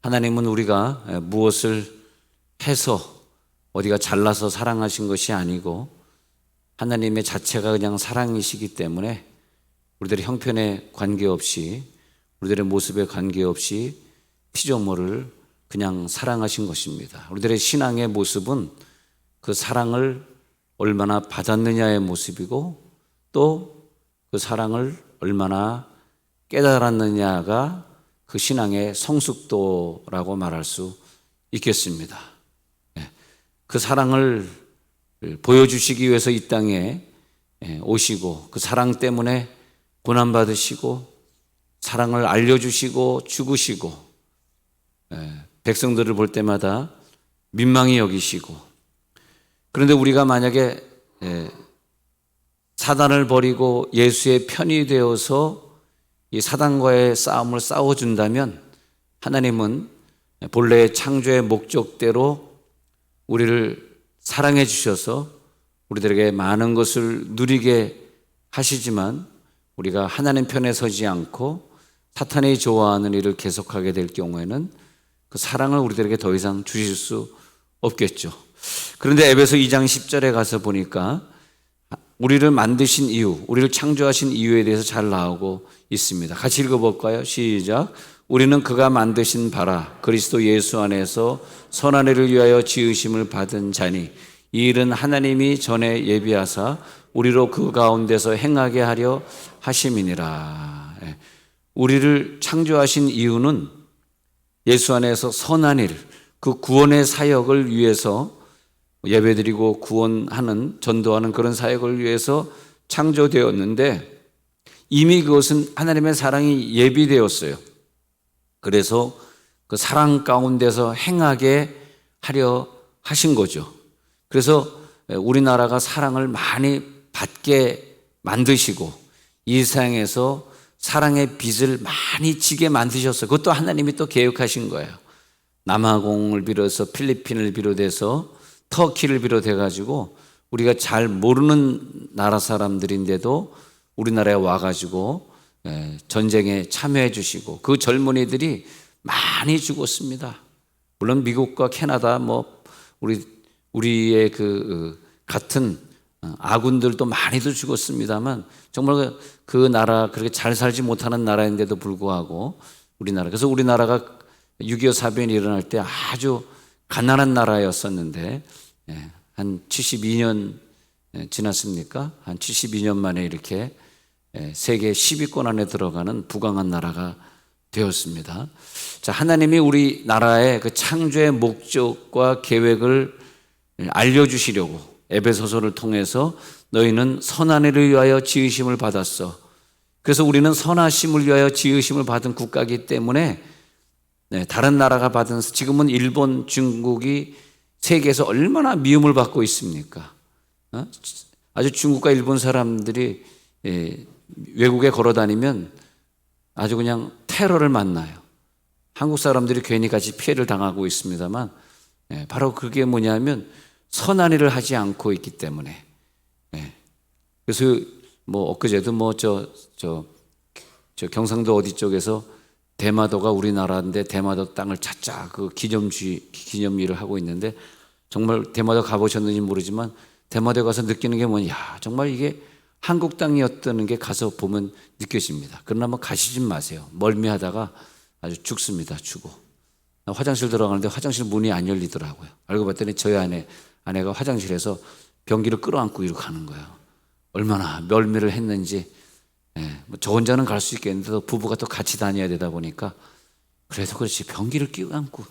하나님은 우리가 무엇을 해서 어디가 잘나서 사랑하신 것이 아니고 하나님의 자체가 그냥 사랑이시기 때문에 우리들의 형편에 관계없이 우리들의 모습에 관계없이 피조물을 그냥 사랑하신 것입니다. 우리들의 신앙의 모습은 그 사랑을 얼마나 받았느냐의 모습이고 또 그 사랑을 얼마나 깨달았느냐가 그 신앙의 성숙도라고 말할 수 있겠습니다. 그 사랑을 보여주시기 위해서 이 땅에 오시고 그 사랑 때문에 고난받으시고 사랑을 알려주시고 죽으시고 백성들을 볼 때마다 민망히 여기시고, 그런데 우리가 만약에 사단을 버리고 예수의 편이 되어서 이 사단과의 싸움을 싸워준다면 하나님은 본래의 창조의 목적대로 우리를 사랑해 주셔서 우리들에게 많은 것을 누리게 하시지만 우리가 하나님 편에 서지 않고 사탄이 좋아하는 일을 계속하게 될 경우에는 그 사랑을 우리들에게 더 이상 주실 수 없겠죠. 그런데 에베소 2장 10절에 가서 보니까 우리를 만드신 이유, 우리를 창조하신 이유에 대해서 잘 나오고 있습니다. 같이 읽어볼까요? 시작. 우리는 그가 만드신 바라 그리스도 예수 안에서 선한 일을 위하여 지으심을 받은 자니 이 일은 하나님이 전에 예비하사 우리로 그 가운데서 행하게 하려 하심이니라. 우리를 창조하신 이유는 예수 안에서 선한 일, 그 구원의 사역을 위해서 예배드리고 구원하는, 전도하는 그런 사역을 위해서 창조되었는데 이미 그것은 하나님의 사랑이 예비되었어요. 그래서 그 사랑 가운데서 행하게 하려 하신 거죠. 그래서 우리나라가 사랑을 많이 받게 만드시고 이 세상에서 사랑의 빚을 많이 지게 만드셨어요. 그것도 하나님이 또 계획하신 거예요. 남아공을 비롯해서 필리핀을 비롯해서 터키를 비롯해 가지고 우리가 잘 모르는 나라 사람들인데도 우리나라에 와가지고 전쟁에 참여해 주시고 그 젊은이들이 많이 죽었습니다. 물론 미국과 캐나다 우리의 그 같은 아군들도 많이도 죽었습니다만 정말 그 나라 그렇게 잘 살지 못하는 나라인데도 불구하고 그래서 우리나라가 6.25 사변이 일어날 때 아주 가난한 나라였었는데 한 72년 지났습니까? 한 72년 만에 이렇게 세계 10위권 안에 들어가는 부강한 나라가 되었습니다. 자, 하나님이 우리나라의 그 창조의 목적과 계획을 알려주시려고 에베소서를 통해서 너희는 선한 일을 위하여 지으심을 받았어. 그래서 우리는 선하심을 위하여 지으심을 받은 국가이기 때문에 다른 나라가 받은, 지금은 일본, 중국이 세계에서 얼마나 미움을 받고 있습니까? 아주 중국과 일본 사람들이 외국에 걸어다니면 아주 그냥 테러를 만나요. 한국 사람들이 괜히 같이 피해를 당하고 있습니다만 바로 그게 뭐냐면 선한 일을 하지 않고 있기 때문에. 그래서 엊그제도 저 경상도 어디 쪽에서 대마도가 우리나라인데 대마도 땅을 찾자 그 기념일을 하고 있는데 정말 대마도 가보셨는지 모르지만 대마도에 가서 느끼는 게 뭐냐, 정말 이게 한국 땅이었다는 게 가서 보면 느껴집니다. 그러나 가시지 마세요. 멀미하다가 아주 죽습니다. 죽어. 화장실 들어가는데 화장실 문이 안 열리더라고요. 알고 봤더니 저희 아내가 화장실에서 변기를 끌어안고 이렇게 가는 거예요. 얼마나 멀미를 했는지. 저 혼자는 갈 수 있겠는데 부부가 또 같이 다녀야 되다 보니까 그래도 그렇지 변기를 끼워안고,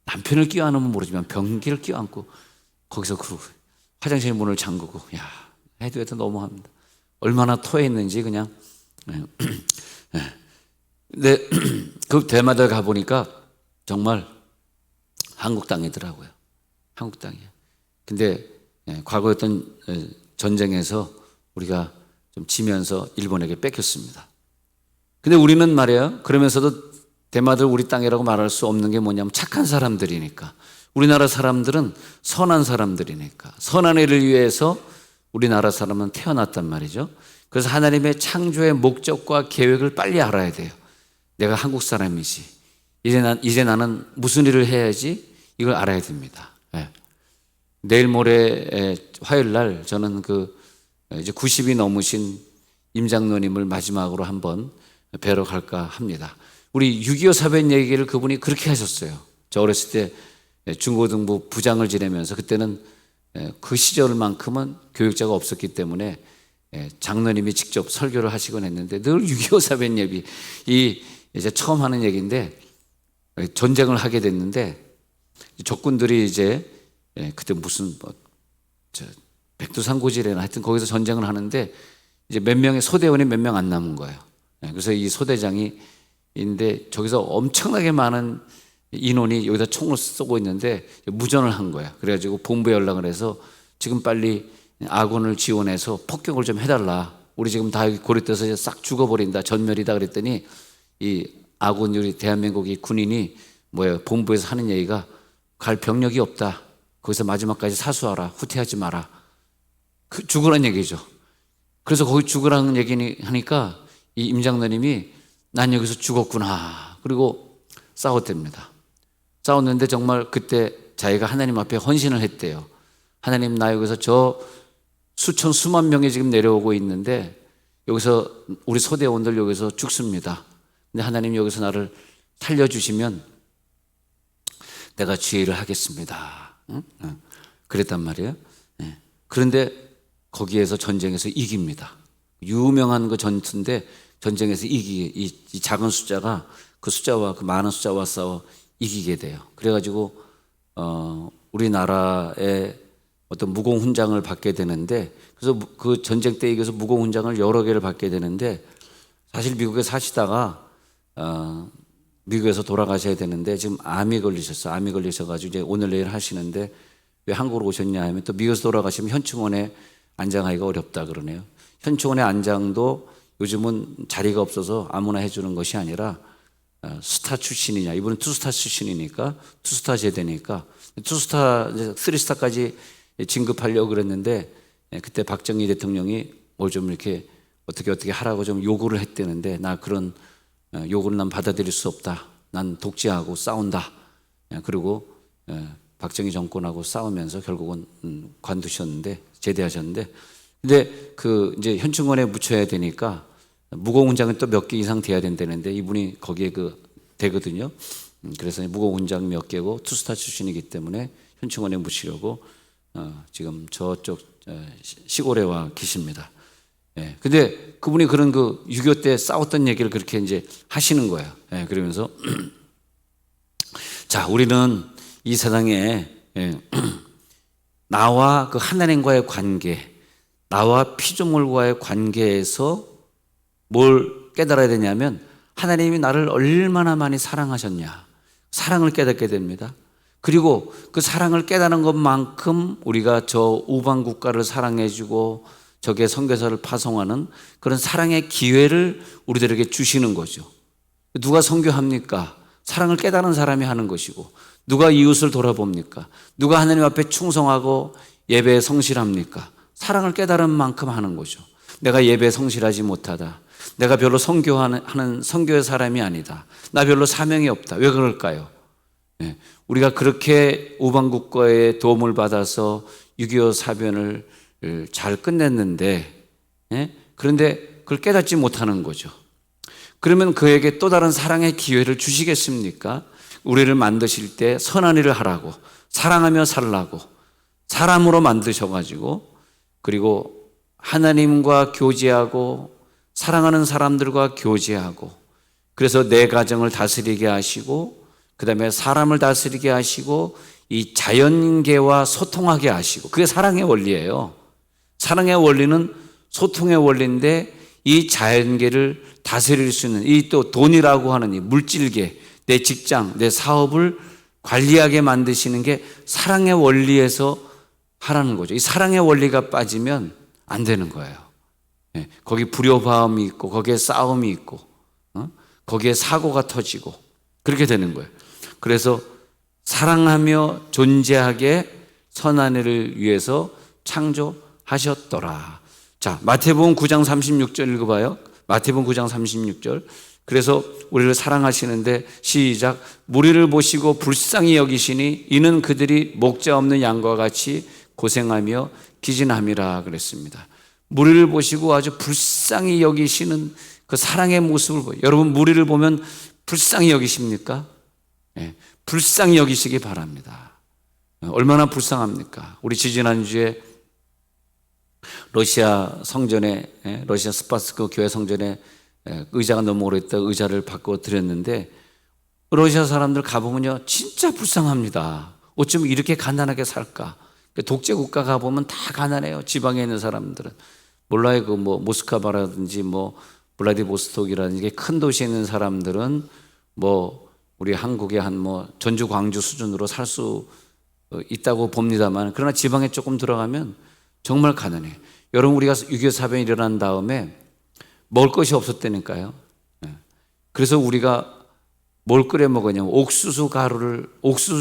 남편을 끼워안으면 모르지만 변기를 끼워안고 거기서 그 화장실 문을 잠그고, 해도 너무합니다. 얼마나 토했는지 그냥. 근데 그 대마도에 가보니까 정말 한국 땅이더라고요. 한국 땅이에요. 근데 과거에 어떤 전쟁에서 우리가 좀 지면서 일본에게 뺏겼습니다. 근데 우리는 말이에요, 그러면서도 대마도를 우리 땅이라고 말할 수 없는 게 뭐냐면 착한 사람들이니까. 우리나라 사람들은 선한 사람들이니까. 선한 일을 위해서 우리나라 사람은 태어났단 말이죠. 그래서 하나님의 창조의 목적과 계획을 빨리 알아야 돼요. 내가 한국 사람이지, 이제 나는 무슨 일을 해야지 이걸 알아야 됩니다. 예. 내일 모레 화요일 날 저는 이제 90이 넘으신 임 장로님을 마지막으로 한번 뵈러 갈까 합니다. 우리 6.25 사변 얘기를 그분이 그렇게 하셨어요. 저 어렸을 때 중고등부 부장을 지내면서 그때는 그 시절만큼은 교육자가 없었기 때문에 장로님이 직접 설교를 하시곤 했는데 늘 6.25 사변 예비 이제 처음 하는 얘기인데 전쟁을 하게 됐는데 적군들이 이제 그때 무슨 백두산고지래나 하여튼 거기서 전쟁을 하는데 이제 몇 명의 소대원이 몇 명 안 남은 거예요. 그래서 이 소대장인데 저기서 엄청나게 많은 인원이 여기다 총을 쏘고 있는데 무전을 한 거야. 그래가지고 본부에 연락을 해서 지금 빨리 아군을 지원해서 폭격을 좀 해달라. 우리 지금 다 고립돼서 싹 죽어버린다. 전멸이다. 그랬더니 이 아군 우리 대한민국이 군인이 본부에서 하는 얘기가 갈 병력이 없다. 거기서 마지막까지 사수하라. 후퇴하지 마라. 죽으란 얘기죠. 그래서 거기 죽으라는 얘기 하니까 이 임장로님이 난 여기서 죽었구나. 그리고 싸웠답니다. 싸웠는데 정말 그때 자기가 하나님 앞에 헌신을 했대요. 하나님, 나 여기서 저 수만 명이 지금 내려오고 있는데 여기서 우리 소대원들 여기서 죽습니다. 근데 하나님 여기서 나를 살려주시면 내가 지혜를 하겠습니다. 응? 그랬단 말이에요. 그런데 거기에서 전쟁에서 이깁니다. 유명한 그 전투인데 전쟁에서 이 작은 숫자가 그 숫자와 그 많은 숫자와 싸워 이기게 돼요. 그래가지고 우리나라에 어떤 무공훈장을 받게 되는데 그래서 그 전쟁 때 이겨서 무공훈장을 여러 개를 받게 되는데 사실 미국에 사시다가 미국에서 돌아가셔야 되는데 지금 암이 걸리셨어요. 암이 걸리셔가지고 이제 오늘 내일 하시는데 왜 한국으로 오셨냐 하면 또 미국에서 돌아가시면 현충원에 안장하기가 어렵다 그러네요. 현충원의 안장도 요즘은 자리가 없어서 아무나 해주는 것이 아니라 스타 출신이냐, 이분은 투스타 출신이니까 투스타 제대니까 투스타, 3스타까지 진급하려고 그랬는데 그때 박정희 대통령이 뭘 좀 이렇게 어떻게 하라고 좀 요구를 했대는데 나 그런 요구를 난 받아들일 수 없다. 난 독재하고 싸운다. 그리고 박정희 정권하고 싸우면서 결국은 관두셨는데 제대하셨는데 근데 이제 현충원에 묻혀야 되니까 무공훈장은 또 몇 개 이상 돼야 된다는데 이분이 거기에 되거든요. 그래서 무공훈장 몇 개고 투스타 출신이기 때문에 현충원에 묻히려고 지금 저쪽 시골에 와 계십니다. 근데 그분이 그런 6.25 때 싸웠던 얘기를 그렇게 이제 하시는 거예요. 그러면서 자, 우리는 이 세상에 나와 그 하나님과의 관계, 나와 피조물과의 관계에서 뭘 깨달아야 되냐면 하나님이 나를 얼마나 많이 사랑하셨냐, 사랑을 깨닫게 됩니다. 그리고 그 사랑을 깨닫는 것만큼 우리가 저 우방 국가를 사랑해주고 저게 선교사를 파송하는 그런 사랑의 기회를 우리들에게 주시는 거죠. 누가 선교합니까? 사랑을 깨닫는 사람이 하는 것이고, 누가 이웃을 돌아봅니까? 누가 하나님 앞에 충성하고 예배에 성실합니까? 사랑을 깨달은 만큼 하는 거죠. 내가 예배에 성실하지 못하다, 내가 별로 선교하는 선교의 사람이 아니다, 나 별로 사명이 없다. 왜 그럴까요? 우리가 그렇게 우방국가의 도움을 받아서 6.25 사변을 잘 끝냈는데, 그런데 그걸 깨닫지 못하는 거죠. 그러면 그에게 또 다른 사랑의 기회를 주시겠습니까? 우리를 만드실 때 선한 일을 하라고, 사랑하며 살라고 사람으로 만드셔가지고, 그리고 하나님과 교제하고 사랑하는 사람들과 교제하고, 그래서 내 가정을 다스리게 하시고, 그 다음에 사람을 다스리게 하시고, 이 자연계와 소통하게 하시고, 그게 사랑의 원리예요. 사랑의 원리는 소통의 원리인데, 이 자연계를 다스릴 수 있는, 이 또 돈이라고 하는 이 물질계, 내 직장, 내 사업을 관리하게 만드시는 게 사랑의 원리에서 하라는 거죠. 이 사랑의 원리가 빠지면 안 되는 거예요. 거기 불효바움이 있고, 거기에 싸움이 있고, 거기에 사고가 터지고, 그렇게 되는 거예요. 그래서 사랑하며 존재하게 선한 일을 위해서 창조하셨더라. 자, 마태복음 9장 36절 읽어봐요. 마태복음 9장 36절. 그래서 우리를 사랑하시는데 시작. 무리를 보시고 불쌍히 여기시니 이는 그들이 목자 없는 양과 같이 고생하며 기진함이라 그랬습니다. 무리를 보시고 아주 불쌍히 여기시는 그 사랑의 모습을 보여요. 여러분, 무리를 보면 불쌍히 여기십니까? 네, 불쌍히 여기시기 바랍니다. 얼마나 불쌍합니까? 우리 지지난주에 러시아 성전에, 러시아 스파스크 교회 성전에 의자가 너무 오래됐다 의자를 바꿔 드렸는데, 러시아 사람들 가보면요 진짜 불쌍합니다. 어쩌면 이렇게 가난하게 살까? 독재 국가 가보면 다 가난해요. 지방에 있는 사람들은 몰라요. 그 뭐 모스크바라든지 뭐 블라디보스톡이라든지 큰 도시에 있는 사람들은 뭐 우리 한국의 한 뭐 전주 광주 수준으로 살 수 있다고 봅니다만, 그러나 지방에 조금 들어가면 정말 가난해요. 여러분, 우리가 6.25 사변이 일어난 다음에 먹을 것이 없었다니까요. 그래서 우리가 뭘 끓여 먹었냐면 옥수수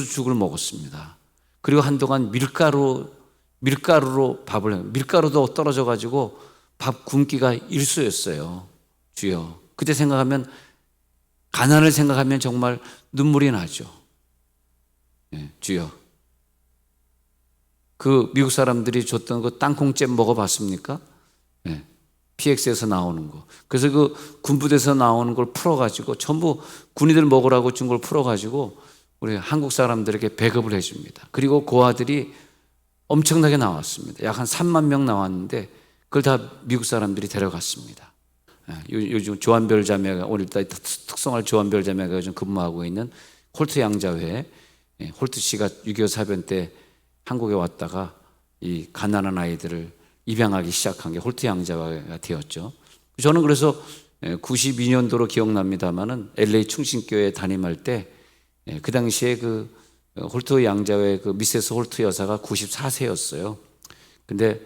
죽을 먹었습니다. 그리고 한동안 밀가루로 밥을 해요. 밀가루도 떨어져 가지고 밥 굶기가 일쑤였어요. 주여, 그때 생각하면, 가난을 생각하면 정말 눈물이 나죠. 주여, 그 미국 사람들이 줬던 그 땅콩잼 먹어봤습니까? PX에서 나오는 거. 그래서 그 군부대에서 나오는 걸 풀어가지고 전부 군인들 먹으라고 준 걸 풀어가지고 우리 한국 사람들에게 배급을 해줍니다. 그리고 고아들이 엄청나게 나왔습니다. 약 한 3만 명 나왔는데 그걸 다 미국 사람들이 데려갔습니다. 요즘 조한별 자매가, 오늘따라 특성할 조한별 자매가 요즘 근무하고 있는 홀트 양자회, 홀트 씨가 6.25 사변 때 한국에 왔다가 이 가난한 아이들을 입양하기 시작한 게 홀트 양자회가 되었죠. 저는 그래서 92년도로 기억납니다만은 LA 충신교회 담임할 때 그 당시에 그 홀트 양자회 그 미세스 홀트 여사가 94세였어요. 근데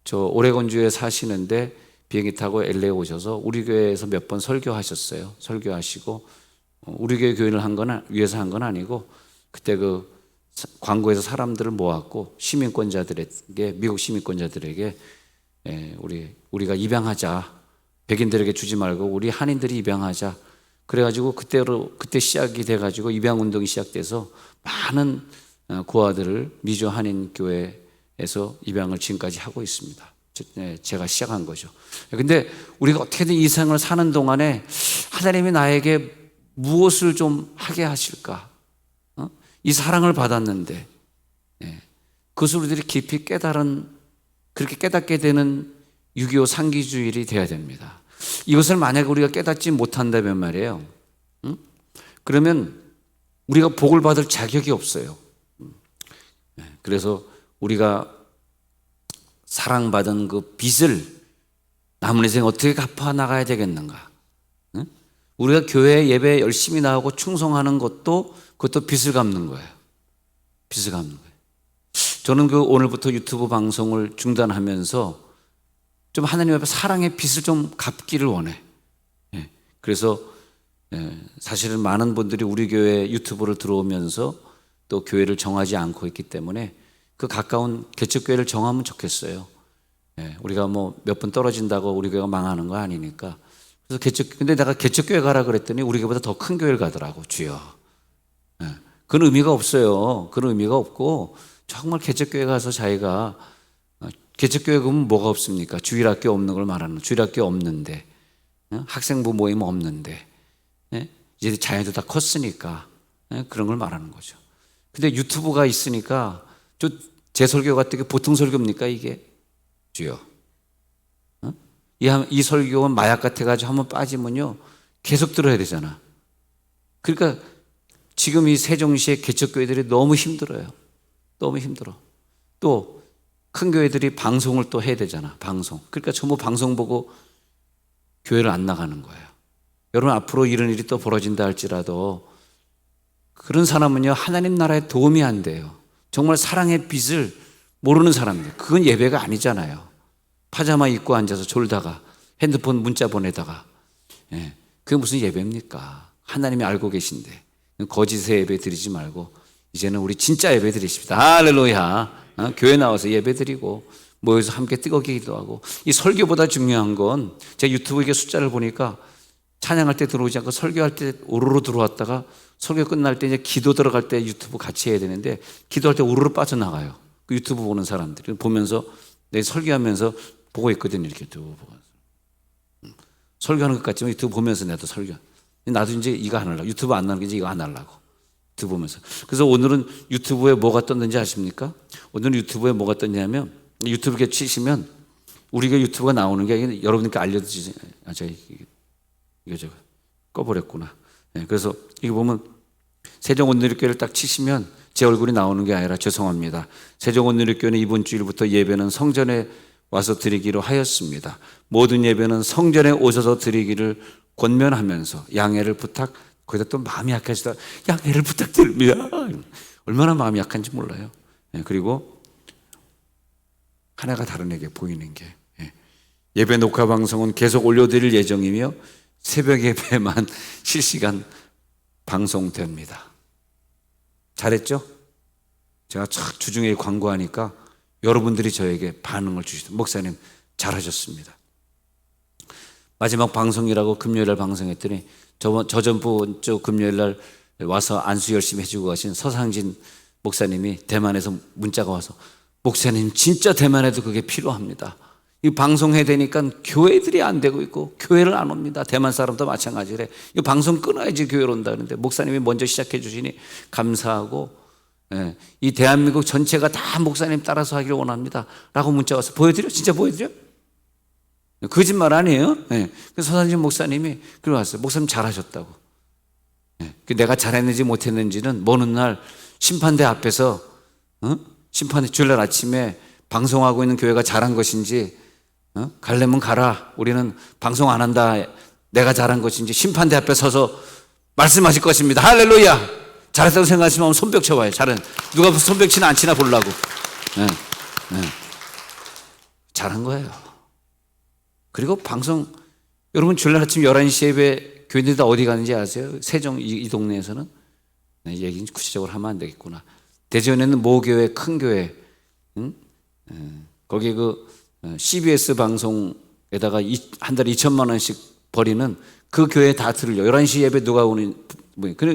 저 오레곤주에 사시는데 비행기 타고 LA 오셔서 우리 교회에서 몇 번 설교하셨어요. 설교하시고 우리 교회 교인을 위해서 한 건 아니고, 그때 그 광고에서 사람들을 모았고 시민권자들에게, 미국 시민권자들에게 우리가 입양하자, 백인들에게 주지 말고 우리 한인들이 입양하자. 그래가지고 그때 시작이 돼가지고 입양 운동이 시작돼서 많은 고아들을 미주 한인 교회에서 입양을 지금까지 하고 있습니다. 제가 시작한 거죠. 근데 우리가 어떻게든 이 생을 사는 동안에 하나님이 나에게 무엇을 좀 하게 하실까? 이 사랑을 받았는데 그것을 우리들이 깊이 그렇게 깨닫게 되는 6.25 상기주일이 돼야 됩니다. 이것을 만약에 우리가 깨닫지 못한다면 말이에요, 그러면 우리가 복을 받을 자격이 없어요. 그래서 우리가 사랑받은 그 빚을 남은 인생 어떻게 갚아 나가야 되겠는가? 우리가 교회 예배 열심히 나오고 충성하는 그것도 빚을 갚는 거예요. 빚을 갚는 거예요. 저는 그 오늘부터 유튜브 방송을 중단하면서 좀 하나님 앞에 사랑의 빚을 좀 갚기를 원해. 그래서 사실은 많은 분들이 우리 교회 유튜브를 들어오면서 또 교회를 정하지 않고 있기 때문에 그 가까운 개척교회를 정하면 좋겠어요. 우리가 뭐 몇 분 떨어진다고 우리 교회가 망하는 거 아니니까. 그래서 근데 내가 개척교회 가라 그랬더니 우리 교회보다 더 큰 교회를 가더라고, 주여. 그런 의미가 없어요. 그런 의미가 없고, 정말 개척교회 가서 자기가, 개척교회 그러면 뭐가 없습니까? 주일학교 없는 걸 말하는, 주일학교 없는데, 학생부 모임 없는데, 이제 자녀도 다 컸으니까 그런 걸 말하는 거죠. 근데 유튜브가 있으니까 제 설교가 어떻게 보통 설교입니까 이게? 주여, 이 설교는 마약 같아가지고 한번 빠지면요 계속 들어야 되잖아. 그러니까 지금 이 세종시의 개척교회들이 너무 힘들어요. 너무 힘들어. 또 큰 교회들이 방송을 또 해야 되잖아. 방송. 그러니까 전부 방송 보고 교회를 안 나가는 거예요. 여러분, 앞으로 이런 일이 또 벌어진다 할지라도 그런 사람은요 하나님 나라에 도움이 안 돼요. 정말 사랑의 빚을 모르는 사람들, 그건 예배가 아니잖아요. 파자마 입고 앉아서 졸다가 핸드폰 문자 보내다가, 그게 무슨 예배입니까? 하나님이 알고 계신데 거짓의 예배 드리지 말고 이제는 우리 진짜 예배 드리십시다. 할렐루야. 교회 나와서 예배 드리고 모여서 함께 뜨겁게 기도하고, 이 설교보다 중요한 건 제가 유튜브에 숫자를 보니까 찬양할 때 들어오지 않고 설교할 때 오로로 들어왔다가 설교 끝날 때 이제 기도 들어갈 때 유튜브 같이 해야 되는데 기도할 때 오로로 빠져나가요. 그 유튜브 보는 사람들이 보면서 내 설교하면서 보고 있거든요. 이렇게 또 보고 설교하는 것 같지만 유튜브 보면서 나도 설교. 나도 이제 이거 안 하려고. 유튜브 안 나는 게 이제 이거 안 하려고. 유튜브 보면서. 그래서 오늘은 유튜브에 뭐가 떴는지 아십니까? 오늘은 유튜브에 뭐가 떴냐면 유튜브에 치시면 우리가 유튜브가 나오는 게 아니라 여러분께 알려드리지. 이거 저거 꺼버렸구나. 네, 그래서 이거 보면 세종온누리교회를 딱 치시면 제 얼굴이 나오는 게 아니라 죄송합니다. 세종온누리교회는 이번 주일부터 예배는 성전에 와서 드리기로 하였습니다. 모든 예배는 성전에 오셔서 드리기를 권면하면서 양해를 부탁, 거기다 또 마음이 약하시다. 양해를 부탁드립니다. 얼마나 마음이 약한지 몰라요. 네, 그리고 하나가 다른에게 보이는 게 예배 녹화 방송은 계속 올려드릴 예정이며 새벽 예배만 실시간 방송됩니다. 잘했죠? 제가 착 주중에 광고하니까 여러분들이 저에게 반응을 주시더라고요. 목사님 잘하셨습니다. 마지막 방송이라고 금요일날 방송했더니 저번 주 금요일날 와서 안수 열심히 해주고 가신 서상진 목사님이 대만에서 문자가 와서 목사님 진짜 대만에도 그게 필요합니다. 이 방송해야 되니까 교회들이 안 되고 있고 교회를 안 옵니다. 대만 사람도 마찬가지래. 이 방송 끊어야지 교회로 온다는데 목사님이 먼저 시작해 주시니 감사하고 이 대한민국 전체가 다 목사님 따라서 하기를 원합니다 라고 문자 와서 보여드려? 진짜 보여드려? 거짓말 아니에요. 그래서 서상진 목사님이 그러고 왔어요. 목사님 잘하셨다고. 내가 잘했는지 못했는지는 먼 훗날 심판대 앞에서 심판대 주일날 아침에 방송하고 있는 교회가 잘한 것인지 갈래면 가라 우리는 방송 안 한다 내가 잘한 것인지 심판대 앞에 서서 말씀하실 것입니다. 할렐루야. 잘했다고 생각하시면 손뼉 쳐봐요. 누가 손뼉 치나 안 치나 보려고. 잘한 거예요. 그리고 방송 여러분 주일날 아침 11시 예배 교인들이 다 어디 가는지 아세요? 세종 이 동네에서는 얘기는 구체적으로 하면 안 되겠구나. 대전에는 모교회 큰 교회 거기 그 CBS 방송에다가 한 달에 2천만 원씩 버리는 그 교회에 다 들려. 11시 예배 누가 오는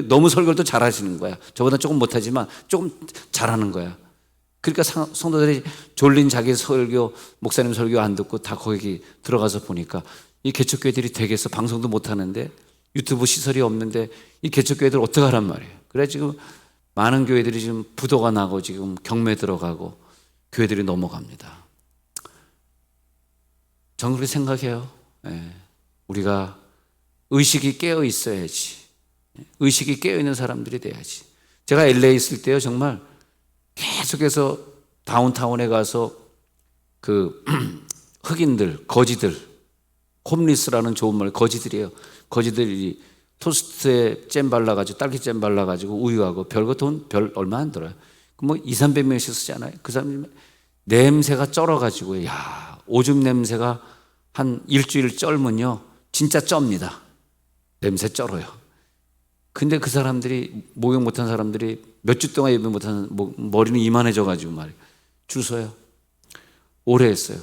너무 설교를 또 잘하시는 거야. 저보다 조금 못하지만 조금 잘하는 거야. 그러니까 성도들이 졸린 자기 설교 목사님 설교 안 듣고 다 거기 들어가서 보니까 이 개척교회들이 댁에서 방송도 못하는데 유튜브 시설이 없는데 이 개척교회들 어떡하란 말이에요. 그래 지금 많은 교회들이 지금 부도가 나고 지금 경매 들어가고 교회들이 넘어갑니다. 저는 그렇게 생각해요. 우리가 의식이 깨어 있어야지. 의식이 깨어 있는 사람들이 돼야지. 제가 LA 있을 때요 정말 계속해서 다운타운에 가서 그 흑인들, 거지들, 홈리스라는 좋은 말, 거지들이에요. 거지들이 토스트에 잼 발라가지고 딸기 잼 발라가지고 우유하고 별거 돈 얼마 안 들어요. 뭐 200~300명씩 쓰잖아요. 그 사람들 냄새가 쩔어가지고 오줌 냄새가 한 일주일 쩔면요 진짜 쩝니다. 냄새 쩔어요. 근데 그 사람들이 목욕 못한 사람들이 몇 주 동안 예배 못하는 머리는 이만해져가지고 말이에요. 줄 서요. 오래 했어요.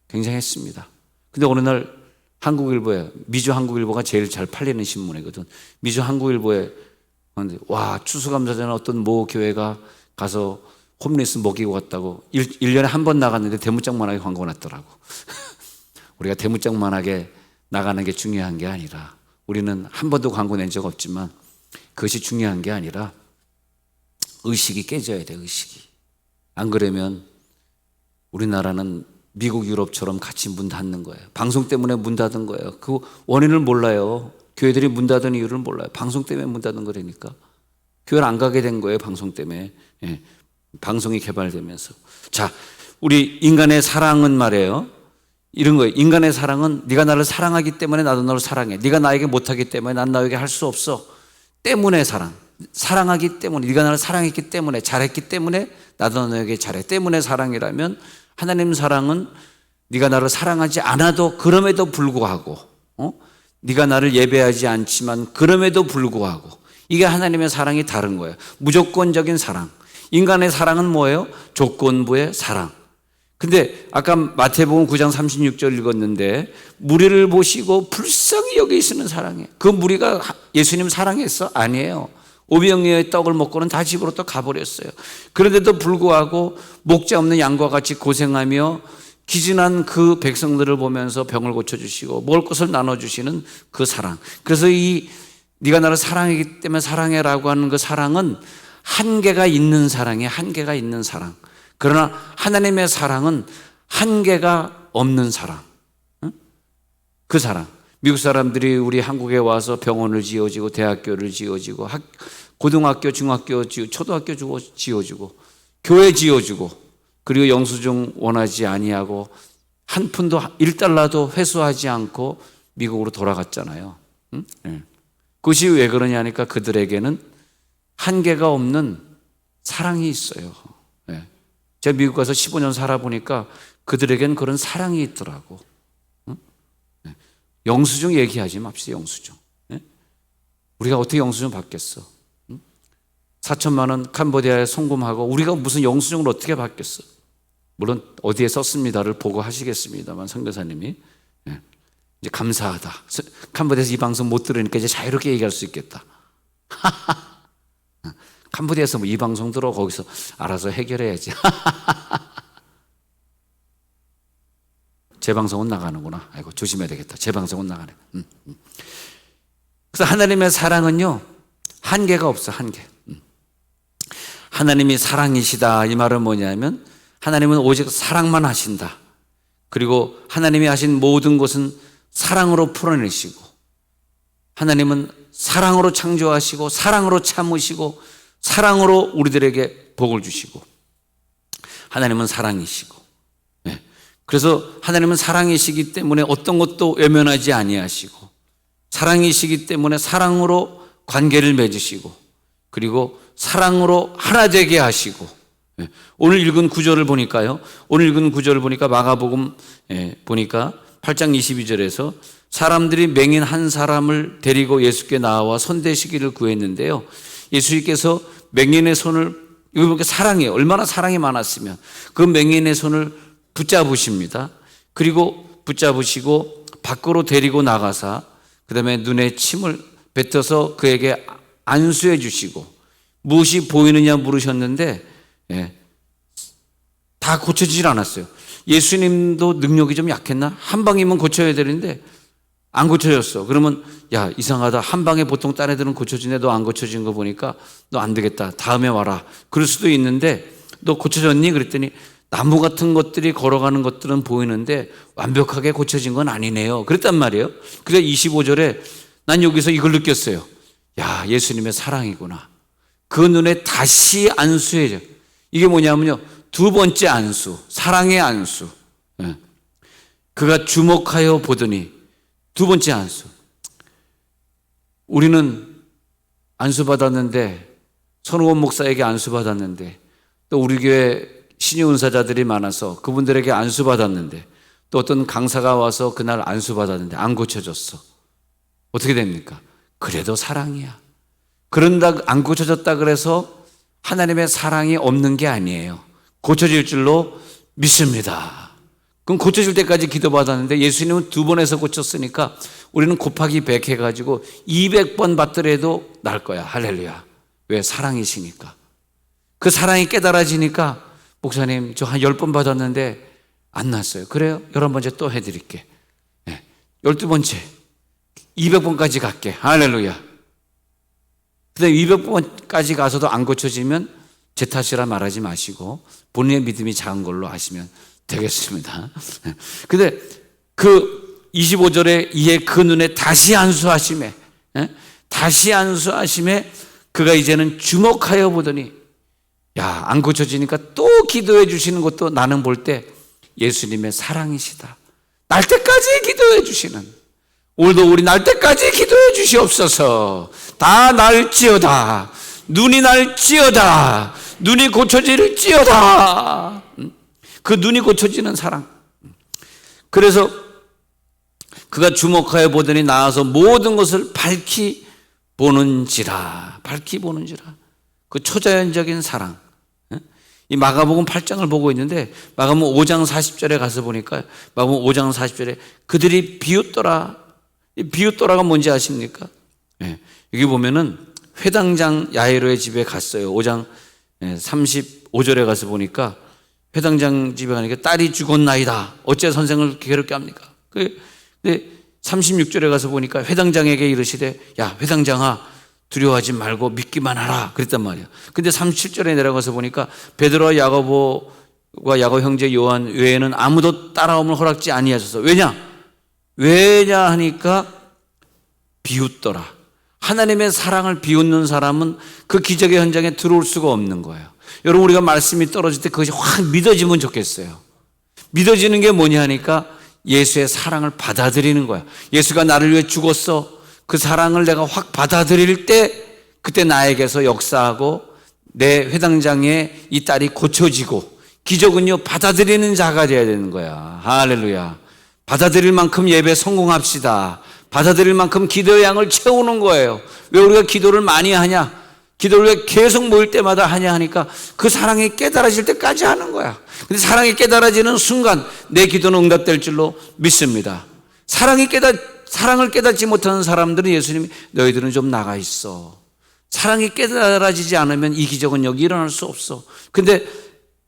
굉장히 했습니다. 근데 어느 날 한국일보에 미주 한국일보가 제일 잘 팔리는 신문이거든. 미주 한국일보에 와 추수감사절에 어떤 모 교회가 가서 홈리스 먹이고 갔다고 1년에 한 번 나갔는데 대문짝만하게 광고가 났더라고. 우리가 대문짝만하게 나가는 게 중요한 게 아니라 우리는 한 번도 광고 낸 적 없지만 그것이 중요한 게 아니라 의식이 깨져야 돼. 의식이. 안 그러면 우리나라는 미국 유럽처럼 같이 문 닫는 거예요. 방송 때문에 문 닫은 거예요. 그 원인을 몰라요. 교회들이 문 닫은 이유를 몰라요. 방송 때문에 문 닫은 거라니까. 교회를 안 가게 된 거예요. 방송 때문에. 방송이 개발되면서. 자, 우리 인간의 사랑은 말이에요. 이런 거예요. 인간의 사랑은 네가 나를 사랑하기 때문에 나도 너를 사랑해. 네가 나에게 못하기 때문에 난 너에게 할 수 없어. 때문에 사랑하기 때문에 네가 나를 사랑했기 때문에 잘했기 때문에 나도 너에게 잘해. 때문에 사랑이라면 하나님 사랑은 네가 나를 사랑하지 않아도 그럼에도 불구하고 네가 나를 예배하지 않지만 그럼에도 불구하고 이게 하나님의 사랑이 다른 거예요. 무조건적인 사랑. 인간의 사랑은 뭐예요? 조건부의 사랑. 근데 아까 마태복음 9장 36절 읽었는데 무리를 보시고 불쌍히 여기시는 사랑해. 그 무리가 예수님 사랑했어? 아니에요. 오병이어의 떡을 먹고는 다 집으로 또 가버렸어요. 그런데도 불구하고 목자 없는 양과 같이 고생하며 기진한 그 백성들을 보면서 병을 고쳐주시고 먹을 것을 나눠주시는 그 사랑. 그래서 이 네가 나를 사랑하기 때문에 사랑해라고 하는 그 사랑은 한계가 있는 사랑이에요. 한계가 있는 사랑. 그러나 하나님의 사랑은 한계가 없는 사랑. 그 사랑. 미국 사람들이 우리 한국에 와서 병원을 지어주고 대학교를 지어주고 고등학교, 중학교, 초등학교 지어주고 교회 지어주고 그리고 영수증 원하지 아니하고 한 푼도 1달러도 회수하지 않고 미국으로 돌아갔잖아요. 그것이 왜 그러냐니까 그들에게는 한계가 없는 사랑이 있어요. 제가 미국 가서 15년 살아보니까 그들에겐 그런 사랑이 있더라고. 영수증 얘기하지 맙시다. 영수증. 우리가 어떻게 영수증 받겠어? 4천만 원 캄보디아에 송금하고 우리가 무슨 영수증을 어떻게 받겠어? 물론 어디에 썼습니다를 보고 하시겠습니다만 선교사님이 이제 감사하다. 캄보디아에서 이 방송 못 들으니까 이제 자유롭게 얘기할 수 있겠다. 캄보디아에서 뭐 이 방송 들어 거기서 알아서 해결해야지. 제 방송은 나가는구나. 아이고 조심해야 되겠다. 제 방송은 나가네. 그래서 하나님의 사랑은요 한계가 없어. 한계. 하나님이 사랑이시다 이 말은 뭐냐면 하나님은 오직 사랑만 하신다. 그리고 하나님이 하신 모든 것은 사랑으로 풀어내시고 하나님은 사랑으로 창조하시고 사랑으로 참으시고 사랑으로 우리들에게 복을 주시고 하나님은 사랑이시고 그래서 하나님은 사랑이시기 때문에 어떤 것도 외면하지 아니하시고 사랑이시기 때문에 사랑으로 관계를 맺으시고 그리고 사랑으로 하나 되게 하시고 오늘 읽은 구절을 보니까요. 오늘 읽은 구절을 보니까 마가복음 보니까 8장 22절에서 사람들이 맹인 한 사람을 데리고 예수께 나와 손대시기를 구했는데요. 예수님께서 맹인의 손을 이거 보니까 사랑이에요. 얼마나 사랑이 많았으면 그 맹인의 손을 붙잡으십니다. 그리고 붙잡으시고 밖으로 데리고 나가사 그다음에 눈에 침을 뱉어서 그에게 안수해 주시고 무엇이 보이느냐 물으셨는데 다 고쳐지질 않았어요. 예수님도 능력이 좀 약했나? 한 방이면 고쳐야 되는데 안 고쳐졌어. 그러면 야 이상하다. 한 방에 보통 딴 애들은 고쳐지네. 너 안 고쳐진 거 보니까 너 안 되겠다. 다음에 와라. 그럴 수도 있는데 너 고쳐졌니? 그랬더니 나무 같은 것들이 걸어가는 것들은 보이는데 완벽하게 고쳐진 건 아니네요. 그랬단 말이에요. 그래서 25절에 난 여기서 이걸 느꼈어요. 야 예수님의 사랑이구나. 그 눈에 다시 안수해줘. 이게 뭐냐면요. 두 번째 안수, 사랑의 안수. 그가 주목하여 보더니 두 번째 안수. 우리는 안수받았는데 손우원 목사에게 안수받았는데 또 우리 교회 신유 은사자들이 많아서 그분들에게 안수받았는데 또 어떤 강사가 와서 그날 안수받았는데 안 고쳐졌어. 어떻게 됩니까? 그래도 사랑이야. 그런다 안 고쳐졌다 그래서 하나님의 사랑이 없는 게 아니에요. 고쳐질 줄로 믿습니다. 그럼 고쳐질 때까지 기도받았는데 예수님은 2번에서 고쳤으니까 우리는 곱하기 100 해가지고 200번 받더라도 날 거야. 할렐루야. 왜? 사랑이시니까. 그 사랑이 깨달아지니까 목사님 저 한 10번 받았는데 안 났어요. 그래요? 11번째 또 해드릴게. 12번째 200번까지 갈게. 할렐루야. 근데 200번까지 가서도 안 고쳐지면 제 탓이라 말하지 마시고 본인의 믿음이 작은 걸로 하시면 되겠습니다. 근데 그 25절에 이에 그 눈에 다시 안수하심에 그가 이제는 주목하여 보더니 야, 안 고쳐지니까 또 기도해 주시는 것도 나는 볼 때 예수님의 사랑이시다. 날 때까지 기도해 주시는 오늘도 우리 날 때까지 기도해 주시옵소서. 다 날지어다. 눈이 날지어다. 눈이 고쳐질지어다. 그 눈이 고쳐지는 사랑. 그래서 그가 주목하여 보더니 나와서 모든 것을 밝히 보는지라. 밝히 보는지라. 그 초자연적인 사랑. 이 마가복음 8장을 보고 있는데 마가복음 5장 40절에 가서 보니까 마가복음 5장 40절에 그들이 비웃더라. 이 비웃더라가 뭔지 아십니까? 네. 여기 보면은 회당장 야이로의 집에 갔어요. 5장 35절에 가서 보니까 회당장 집에 가니까 딸이 죽었나이다. 어째 선생을 괴롭게 합니까? 근데 36절에 가서 보니까 회당장에게 이르시되 야 회당장아 두려워하지 말고 믿기만 하라 그랬단 말이야. 근데 37절에 내려가서 보니까 베드로와 야고보와 야곱 형제 요한 외에는 아무도 따라옴을 허락지 아니하셔서 왜냐 하니까 비웃더라. 하나님의 사랑을 비웃는 사람은 그 기적의 현장에 들어올 수가 없는 거예요. 여러분 우리가 말씀이 떨어질 때 그것이 확 믿어지면 좋겠어요. 믿어지는 게 뭐냐 하니까 예수의 사랑을 받아들이는 거야. 예수가 나를 위해 죽었어. 그 사랑을 내가 확 받아들일 때 그때 나에게서 역사하고 내 회당장의 이 딸이 고쳐지고 기적은요 받아들이는 자가 되어야 되는 거야. 할렐루야. 받아들일 만큼 예배 성공합시다. 받아들일 만큼 기도의 양을 채우는 거예요. 왜 우리가 기도를 많이 하냐? 기도를 왜 계속 모일 때마다 하냐 하니까 그 사랑이 깨달아질 때까지 하는 거야. 근데 사랑이 깨달아지는 순간 내 기도는 응답될 줄로 믿습니다. 사랑을 깨닫지 못하는 사람들은 예수님이 너희들은 좀 나가 있어. 사랑이 깨달아지지 않으면 이 기적은 여기 일어날 수 없어. 근데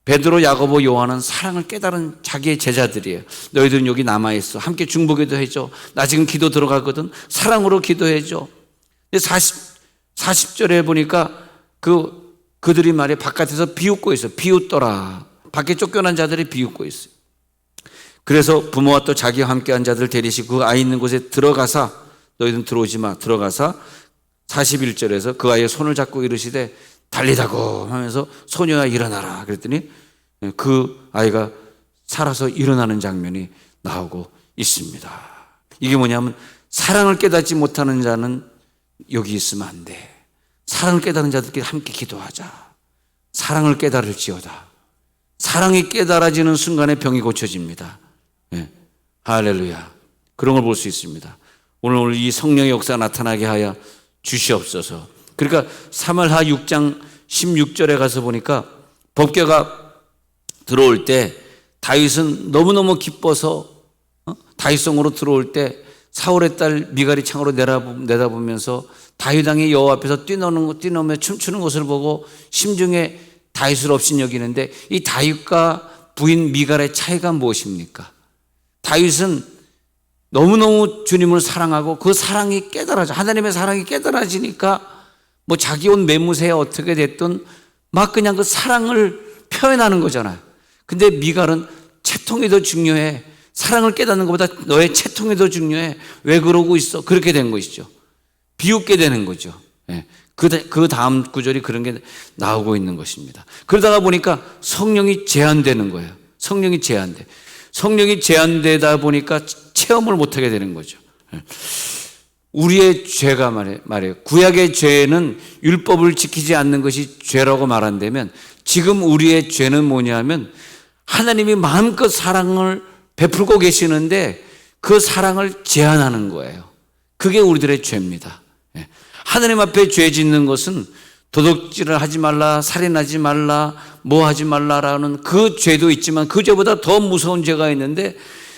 베드로, 야고보, 요한은 사랑을 깨달은 자기의 제자들이에요. 너희들은 여기 남아 있어. 함께 중보기도 해줘. 나 지금 기도 들어가거든. 사랑으로 기도해줘. 40절에 보니까 그들이 말이야 바깥에서 비웃고 있어. 비웃더라. 밖에 쫓겨난 자들이 비웃고 있어요. 그래서 부모와 또 자기와 함께한 자들을 데리시고 그 아이 있는 곳에 들어가사 너희들은 들어오지 마. 들어가사 41절에서 그 아이의 손을 잡고 이르시되 달리다고 하면서 소녀야 일어나라. 그랬더니 그 아이가 살아서 일어나는 장면이 나오고 있습니다. 이게 뭐냐면 사랑을 깨닫지 못하는 자는 여기 있으면 안 돼. 사랑을 깨달은 자들끼리 함께 기도하자. 사랑을 깨달을지어다. 사랑이 깨달아지는 순간에 병이 고쳐집니다. 네. 할렐루야. 그런 걸 볼 수 있습니다. 오늘 이 성령의 역사 나타나게 하여 주시옵소서. 그러니까 사무엘하 6장 16절에 가서 보니까 법궤가 들어올 때 다윗은 너무너무 기뻐서 다윗성으로 들어올 때 사울의 딸 미갈이 창으로 내다보면서 다윗 왕이 여호와 앞에서 뛰노며 춤추는 것을 보고 심중에 다윗을 없인 여기는데 이 다윗과 부인 미갈의 차이가 무엇입니까? 다윗은 너무너무 주님을 사랑하고 그 사랑이 깨달아져 하나님의 사랑이 깨달아지니까 뭐 자기 옷 매무새에 어떻게 됐든 막 그냥 그 사랑을 표현하는 거잖아요. 근데 미갈은 채통이 더 중요해. 사랑을 깨닫는 것보다 너의 채통이 더 중요해. 왜 그러고 있어? 그렇게 된 것이죠. 비웃게 되는 거죠. 그 다음 구절이 그런 게 나오고 있는 것입니다. 그러다가 보니까 성령이 제한되는 거예요. 성령이 제한돼. 성령이 제한되다 보니까 체험을 못하게 되는 거죠. 우리의 죄가 말이에요. 구약의 죄는 율법을 지키지 않는 것이 죄라고 말한다면 지금 우리의 죄는 뭐냐면 하나님이 마음껏 사랑을 베풀고 계시는데 그 사랑을 제한하는 거예요. 그게 우리들의 죄입니다. 하나님 앞에 죄 짓는 것은 도둑질을 하지 말라, 살인하지 말라, 뭐 하지 말라라는 그 죄도 있지만 그 죄보다 더 무서운 죄가 있는데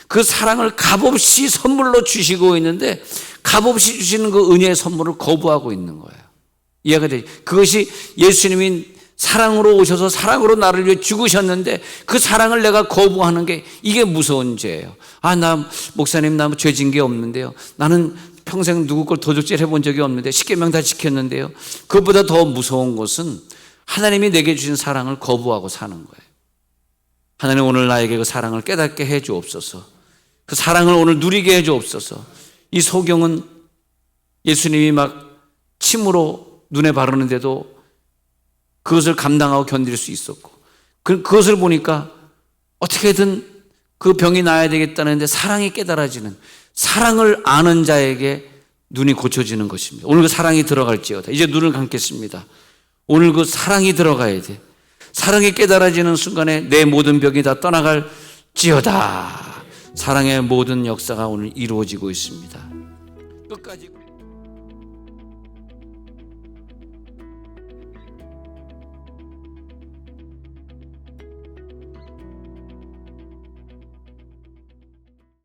그 사랑을 값없이 선물로 주시고 있는데 값없이 주시는 그 은혜의 선물을 거부하고 있는 거예요. 이해가 되죠? 그것이 예수님이 사랑으로 오셔서 사랑으로 나를 위해 죽으셨는데 그 사랑을 내가 거부하는 게 이게 무서운 죄예요. 나 목사님 나 죄 진 게 없는데요. 나는 평생 누구 걸 도둑질 해본 적이 없는데 10계명 다 지켰는데요. 그것보다 더 무서운 것은 하나님이 내게 주신 사랑을 거부하고 사는 거예요. 하나님 오늘 나에게 그 사랑을 깨닫게 해 주옵소서. 그 사랑을 오늘 누리게 해 주옵소서. 이 소경은 예수님이 막 침으로 눈에 바르는데도 그것을 감당하고 견딜 수 있었고 그것을 보니까 어떻게든 그 병이 나아야 되겠다는데 사랑이 깨달아지는 사랑을 아는 자에게 눈이 고쳐지는 것입니다. 오늘 그 사랑이 들어갈지어다. 이제 눈을 감겠습니다. 오늘 그 사랑이 들어가야 돼. 사랑이 깨달아지는 순간에 내 모든 병이 다 떠나갈지어다. 사랑의 모든 역사가 오늘 이루어지고 있습니다. 끝까지